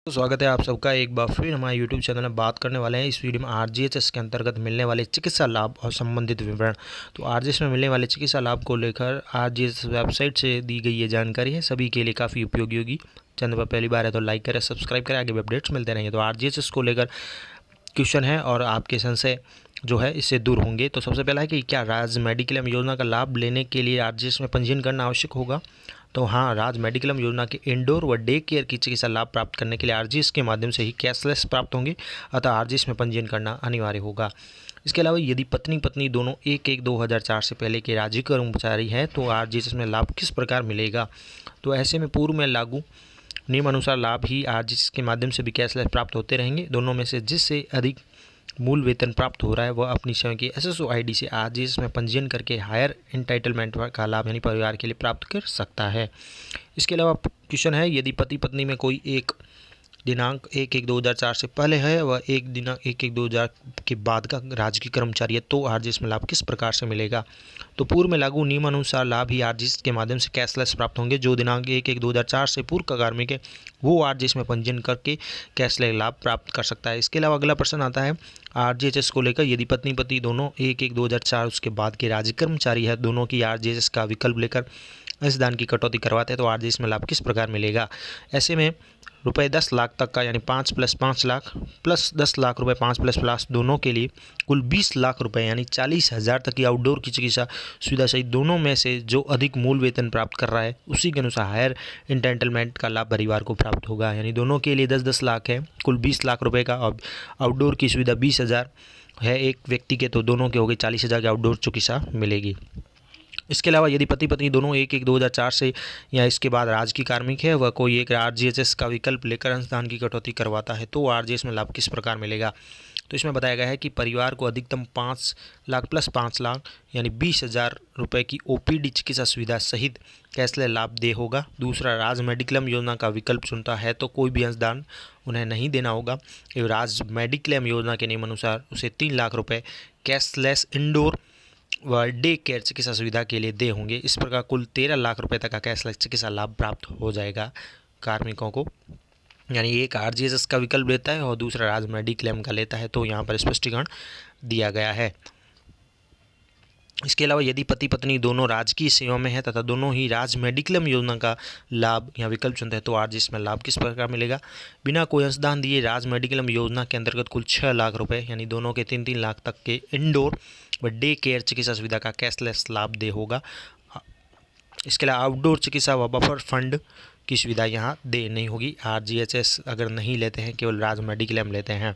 तो स्वागत है आप सबका एक बार फिर हमारे YouTube चैनल में बात करने वाले हैं। इस वीडियो में आरजीएचएस के अंतर्गत मिलने वाले चिकित्सा लाभ और संबंधित विवरण। तो आरजीएचएस में मिलने वाले चिकित्सा लाभ को लेकर आरजीएचएस वेबसाइट से दी गई ये जानकारी है, सभी के लिए काफ़ी उपयोगी होगी। चैनल पर पहली बार है तो लाइक करें, सब्सक्राइब करें, आगे भी अपडेट्स मिलते रहेंगे। तो आरजीएचएस को लेकर क्वेश्चन है और आपके संशय जो है इससे दूर होंगे। तो सबसे पहला है कि क्या राज्य मेडिक्लेम योजना का लाभ लेने के लिए आरजीएचएस में पंजीयन करना आवश्यक होगा? तो हाँ, राज्य मेडिक्लेम योजना के इंडोर व डे केयर की चिकित्सा लाभ प्राप्त करने के लिए आरजीएस के माध्यम से ही कैशलेस प्राप्त होंगे, अतः आरजीएस में पंजीयन करना अनिवार्य होगा। इसके अलावा यदि पत्नी पत्नी दोनों 1/1/2004 से पहले के राज्य कर्मचारी हैं तो आरजीएस में लाभ किस प्रकार मिलेगा? तो ऐसे में पूर्व में लागू नियमानुसार लाभ ही आरजीएस के माध्यम से भी कैशलेस प्राप्त होते रहेंगे। दोनों में से जिससे अधिक मूल वेतन प्राप्त हो रहा है वह अपनी स्वयं की एसएसओ आईडी से आरजीएस में पंजीयन करके हायर एंटाइटलमेंट का लाभ यानी परिवार के लिए प्राप्त कर सकता है। इसके अलावा क्वेश्चन है, यदि पति पत्नी में कोई एक दिनांक 1/1/2004 से पहले है वह एक दिनांक 1/1/2000 के बाद का राजकीय कर्मचारी है तो आरजीएस में लाभ किस प्रकार से मिलेगा? तो पूर्व में लागू नियमानुसार लाभ ही आरजीएस के माध्यम से कैशलेस प्राप्त होंगे। जो दिनांक 1/1/2004 से पूर्व का कार्मिक है वो आरजीएस में पंजीयन करके कैशलेस लाभ प्राप्त कर सकता है। इसके अलावा अगला प्रश्न आता है आरजीएचएस को लेकर, यदि पत्नी पति दोनों 1/1/2004 उसके बाद के राज्य कर्मचारी है, दोनों की आरजीएचएस का विकल्प लेकर अंशदान की कटौती करवाते हैं तो आरजीएस में लाभ किस प्रकार मिलेगा? ऐसे में रुपये 10 लाख तक का यानी 5 + 5 लाख प्लस 10 लाख रुपए 5 + दोनों के लिए कुल 20 लाख रुपए यानी 40,000 तक की आउटडोर की चिकित्सा सुविधा सहित दोनों में से जो अधिक मूल वेतन प्राप्त कर रहा है उसी के अनुसार हायर एंटाइटलमेंट का लाभ परिवार को प्राप्त होगा। यानी दोनों के लिए 10-10 लाख है, कुल 20 लाख रुपए का, और आउटडोर की सुविधा 20,000 है एक व्यक्ति के, तो दोनों के हो गए 40,000 की आउटडोर चिकित्सा मिलेगी। इसके अलावा यदि पति पत्नी दोनों 1/1/2004 से या इसके बाद राजकीय कार्मिक है वह कोई एक आरजीएचएस का विकल्प लेकर अंशदान की कटौती करवाता है तो आरजीएस में लाभ किस प्रकार मिलेगा? तो इसमें बताया गया है कि परिवार को अधिकतम 5 लाख + 5 लाख यानी 20,000 रुपये की ओपीडी चिकित्सा सुविधा सहित कैशलेस लाभ दे होगा। दूसरा, राज्य मेडिक्लेम योजना का विकल्प चुनता है तो कोई भी अंशदान उन्हें नहीं देना होगा। राज्य मेडिक्लेम योजना के नियमानुसार उसे 3 लाख रुपये कैशलेस इंडोर व डे केयर चिकित्सा सुविधा के लिए दे होंगे। इस प्रकार कुल 13 लाख रुपए तक का कैशलेस चिकित्सा लाभ प्राप्त हो जाएगा कार्मिकों को। यानी एक आरजीएचएस का विकल्प लेता है और दूसरा राज्य मेडिक्लेम का लेता है, तो यहाँ पर स्पष्टीकरण दिया गया है। इसके अलावा यदि पति पत्नी दोनों राजकीय सेवा में है तथा दोनों ही राज्य मेडिक्लेम योजना का लाभ या विकल्प चुनते हैं तो आरजीएस में लाभ किस प्रकार मिलेगा? बिना कोई अंशदान दिए राज्य मेडिक्लेम योजना के अंतर्गत कुल 6 लाख रुपए यानी दोनों के 3-3 लाख तक के इंडोर व डे केयर चिकित्सा सुविधा का कैशलेस लाभ दे होगा। इसके अलावा आउटडोर चिकित्सा व बफर फंड की सुविधा यहाँ दे नहीं होगी। आरजीएचएस अगर नहीं लेते हैं, केवल राज्य मेडिक्लेम लेते हैं।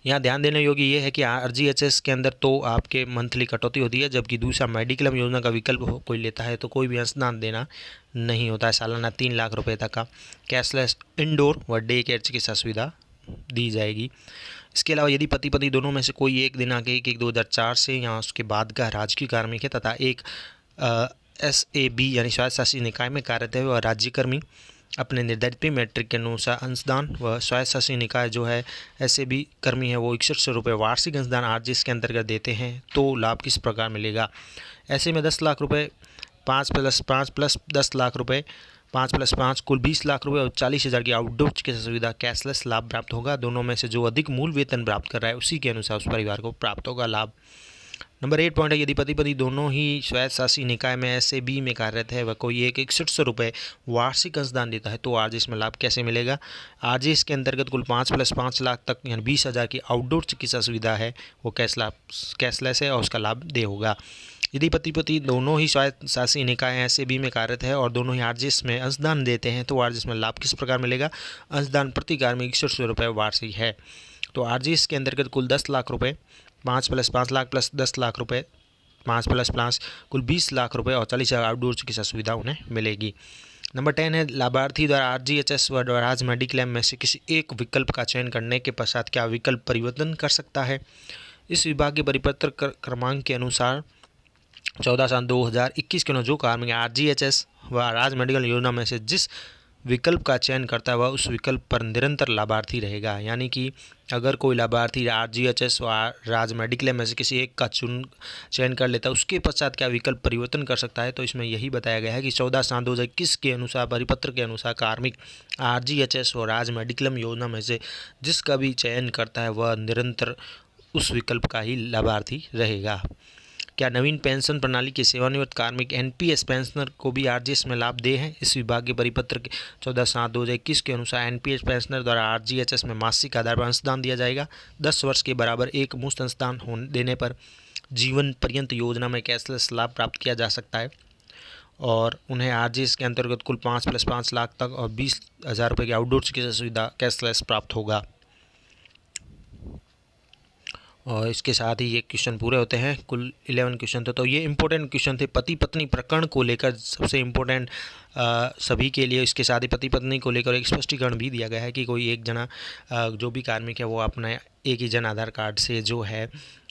यहाँ ध्यान देने योग्य ये है कि आरजीएचएस के अंदर तो आपके मंथली कटौती होती है, जबकि दूसरा मेडिक्लेम योजना का विकल्प कोई लेता है तो कोई भी अंशदान देना नहीं होता है। सालाना 3 लाख रुपए तक का कैशलेस इंडोर व डे केयर चिकित्सा सुविधा दी जाएगी। इसके अलावा यदि पति पत्नी दोनों में से कोई एक दिनांक 1/1/2004 से या उसके बाद का राजकीय कार्मिक है तथा एक एसएबी यानी स्वायत्त शासी निकाय में कार्यरत है वह राज्यकर्मी अपने निर्धारित पे मैट्रिक के अनुसार अंशदान व स्वायत्त शासी निकाय जो है एसएबी कर्मी है वो 6100 रुपये वार्षिक अंशदान आरजीएस के अंतर्गत देते हैं तो लाभ किस प्रकार मिलेगा? ऐसे में 10 लाख रुपये 5 + 5 + 10 लाख रुपये 5 + 5 कुल 20 लाख रुपये और 40,000 की आउटडोर चिकित्सा सुविधा कैशलेस लाभ प्राप्त होगा। दोनों में से जो अधिक मूल वेतन प्राप्त कर रहा है उसी के अनुसार उस परिवार को प्राप्त होगा लाभ। नंबर 8 पॉइंट है, यदि पति पत्नी दोनों ही स्वायत्त शासी निकाय में एसएबी में कार्यरत है वह कोई एक 6100 रुपये वार्षिक अंशदान देता है तो आरजीएस में लाभ कैसे मिलेगा? आरजीएस के अंतर्गत कुल 5 + 5 लाख तक यानी 20,000 की आउटडोर चिकित्सा सुविधा है वो कैशलेस है और उसका लाभ दे होगा। यदि पति पत्नी दोनों ही स्वायत्त शासी निकाय एसएबी में कार्यरत है और दोनों ही आरजीएस में अंशदान देते हैं तो आरजीएस में लाभ किस प्रकार मिलेगा? अंशदान प्रति कार्मिक 6100 रुपये वार्षिक है। तो आरजीएस के अंतर्गत कुल 10 लाख रुपये 5 + 5 लाख प्लस 10 लाख रुपये 5 + 5 कुल 20 लाख रुपये और 40,000 आउटडोर चिकित्सा सुविधा उन्हें मिलेगी। नंबर 10 है, लाभार्थी द्वारा आरजीएचएस व राज्य मेडिक्लेम में से किसी एक विकल्प का चयन करने के पश्चात क्या विकल्प परिवर्तन कर सकता है? इस विभाग के परिपत्र क्रमांक के अनुसार 14/7/2021 के अनुसार जो कार्मिक आरजीएचएस व राज्य मेडिकल योजना में से जिस विकल्प का चयन करता है वह उस विकल्प पर निरंतर लाभार्थी रहेगा। यानी कि अगर कोई लाभार्थी आरजीएचएस और राज्य मेडिक्लेम में से किसी एक का चयन कर लेता है, उसके पश्चात क्या विकल्प परिवर्तन कर सकता है। तो इसमें यही बताया गया है कि 14/7/2021 के अनुसार परिपत्र के अनुसार कार्मिक आरजीएचएस और राज्य मेडिक्लेम योजना में से जिसका भी चयन करता है वह निरंतर उस विकल्प का ही लाभार्थी रहेगा। क्या नवीन पेंशन प्रणाली के सेवानिवृत्त कार्मिक एनपीएस पेंशनर को भी आरजीएस में लाभ दे हैं। इस विभाग के परिपत्र के 14/7/2021 के अनुसार एनपीएस पेंशनर द्वारा आरजीएचएस में मासिक आधार पर अंशदान दिया जाएगा। 10 वर्ष के बराबर एक मुश्त अंशदान देने पर जीवन पर्यंत योजना में कैशलेस लाभ प्राप्त किया जा सकता है और उन्हें आरजीएस के अंतर्गत कुल 5 + 5 लाख तक और 20,000 रुपये की आउटडोर चिकित्सा सुविधा कैशलेस प्राप्त होगा। और इसके साथ ही ये क्वेश्चन पूरे होते हैं। कुल 11 क्वेश्चन थे। तो ये इंपॉर्टेंट क्वेश्चन थे पति पत्नी प्रकरण को लेकर, सबसे इम्पोर्टेंट सभी के लिए। इसके साथ ही पति पत्नी को लेकर एक स्पष्टीकरण भी दिया गया है कि कोई एक जना जो भी कार्मिक है वो अपना एक ही जन आधार कार्ड से जो है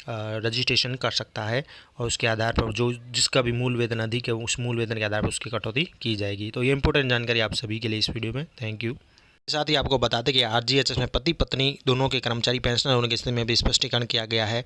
रजिस्ट्रेशन कर सकता है और उसके आधार पर जो जिसका भी मूल वेतन अधिक है उस मूल वेतन के आधार पर उसकी कटौती की जाएगी। तो ये इंपॉर्टेंट जानकारी आप सभी के लिए इस वीडियो में। Thank you. साथ ही आपको बता दें कि आरजीएचएस में पति पत्नी दोनों के कर्मचारी पेंशनर होने की स्थिति में भी स्पष्टीकरण किया गया है।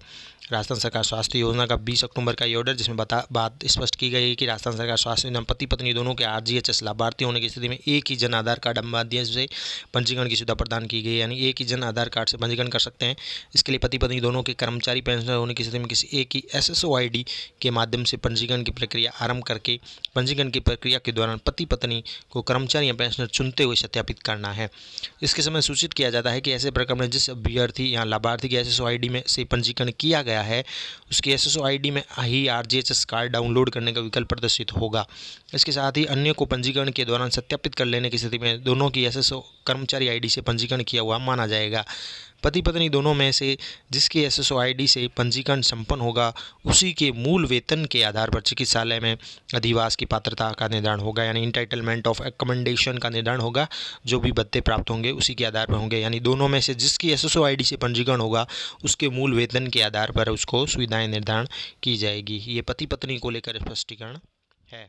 राजस्थान सरकार स्वास्थ्य योजना का 20 अक्टूबर का ये ऑर्डर, जिसमें बात स्पष्ट की गई है कि राजस्थान सरकार स्वास्थ्य योजना पति पत्नी दोनों के आरजीएचएस लाभार्थी होने की स्थिति में एक ही जन आधार कार्ड माध्यम से पंजीकरण की सुविधा प्रदान की गई है। यानी एक ही जन आधार कार्ड से पंजीकरण कर सकते हैं। इसके लिए पति पत्नी दोनों के कर्मचारी पेंशनर होने की स्थिति में किसी एक ही SSO ID के माध्यम से पंजीकरण की प्रक्रिया आरंभ करके पंजीकरण की प्रक्रिया के दौरान पति पत्नी को कर्मचारी या पेंशनर चुनते हुए सत्यापित करना है। इसके समय सूचित किया जाता है कि ऐसे प्रकरण में जिस अभ्यर्थी या लाभार्थी के SSO ID में से पंजीकरण किया गया है उसकी SSO ID में ही आरजीएचएस कार्ड डाउनलोड करने का विकल्प प्रदर्शित होगा। इसके साथ ही अन्य को पंजीकरण के दौरान सत्यापित कर लेने की स्थिति में दोनों की SSO कर्मचारी ID से पंजीकरण किया हुआ माना जाएगा। पति पत्नी दोनों में से जिसके SSO ID से पंजीकरण संपन्न होगा उसी के मूल वेतन के आधार पर चिकित्सालय में अधिवास की पात्रता का निर्धारण होगा। यानी इंटाइटलमेंट ऑफ एकमेंडेशन का निर्धारण होगा। जो भी भत्ते प्राप्त होंगे उसी के आधार पर होंगे। यानी दोनों में से जिसकी SSO ID से पंजीकरण होगा उसके मूल वेतन के आधार पर उसको सुविधाएं निर्धारण की जाएगी। ये पति पत्नी को लेकर स्पष्टीकरण है।